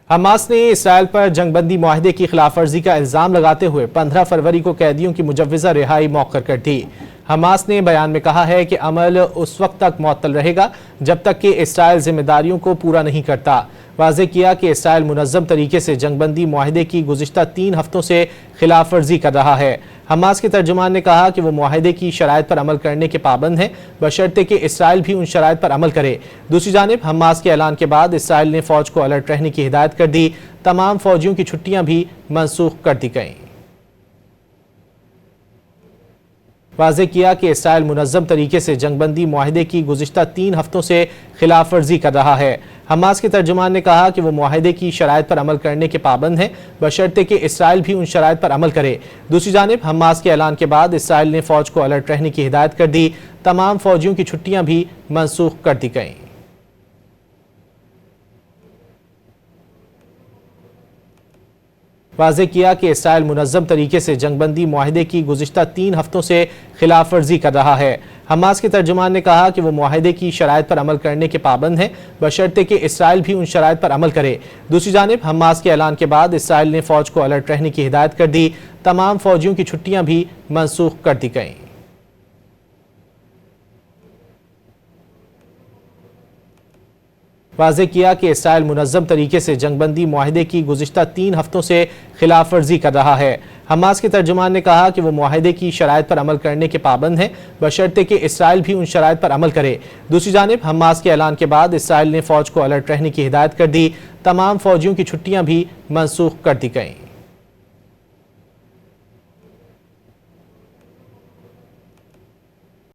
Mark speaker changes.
Speaker 1: Hamas نے اسرائیل پر جنگ بندی معاہدے کی خلاف ورزی کا الزام لگاتے ہوئے 15 فروری کو قیدیوں کی مجوزہ رہائی مؤخر کر دی۔ حماس نے بیان میں کہا ہے کہ عمل اس وقت تک معطل رہے گا جب تک کہ اسرائیل ذمہ داریوں کو پورا نہیں کرتا۔ واضح کیا کہ اسرائیل منظم طریقے سے جنگ بندی معاہدے کی گزشتہ 3 ہفتوں سے خلاف ورزی کر رہا ہے۔ حماس کے ترجمان نے کہا کہ وہ معاہدے کی شرائط پر عمل کرنے کے پابند ہیں بشرطے کہ اسرائیل بھی ان شرائط پر عمل کرے۔ دوسری جانب حماس کے اعلان کے بعد اسرائیل نے فوج کو الرٹ رہنے کی ہدایت کر دی۔ تمام فوجیوں کی چھٹیاں بھی منسوخ کر دی گئیں۔ واضح کیا کہ اسرائیل منظم طریقے سے جنگ بندی معاہدے کی گزشتہ 3 ہفتوں سے خلاف ورزی کر رہا ہے۔ حماس کے ترجمان نے کہا کہ وہ معاہدے کی شرائط پر عمل کرنے کے پابند ہیں بشرطے کہ اسرائیل بھی ان شرائط پر عمل کرے۔ دوسری جانب حماس کے اعلان کے بعد اسرائیل نے فوج کو الرٹ رہنے کی ہدایت کر دی۔ تمام فوجیوں کی چھٹیاں بھی منسوخ کر دی گئیں۔ واضح کیا کہ اسرائیل منظم طریقے سے جنگ بندی معاہدے کی گزشتہ 3 ہفتوں سے خلاف ورزی کر رہا ہے۔ حماس کے ترجمان نے کہا کہ وہ معاہدے کی شرائط پر عمل کرنے کے پابند ہیں بشرطے کہ اسرائیل بھی ان شرائط پر عمل کرے۔ دوسری جانب حماس کے اعلان کے بعد اسرائیل نے فوج کو الرٹ رہنے کی ہدایت کر دی۔ تمام فوجیوں کی چھٹیاں بھی منسوخ کر دی گئیں۔ واضح کیا کہ اسرائیل منظم طریقے سے جنگ بندی معاہدے کی گزشتہ 3 ہفتوں سے خلاف ورزی کر رہا ہے۔ حماس کے ترجمان نے کہا کہ وہ معاہدے کی شرائط پر عمل کرنے کے پابند ہیں بشرطے کہ اسرائیل بھی ان شرائط پر عمل کرے۔ دوسری جانب حماس کے اعلان کے بعد اسرائیل نے فوج کو الرٹ رہنے کی ہدایت کر دی۔ تمام فوجیوں کی چھٹیاں بھی منسوخ کر دی گئیں۔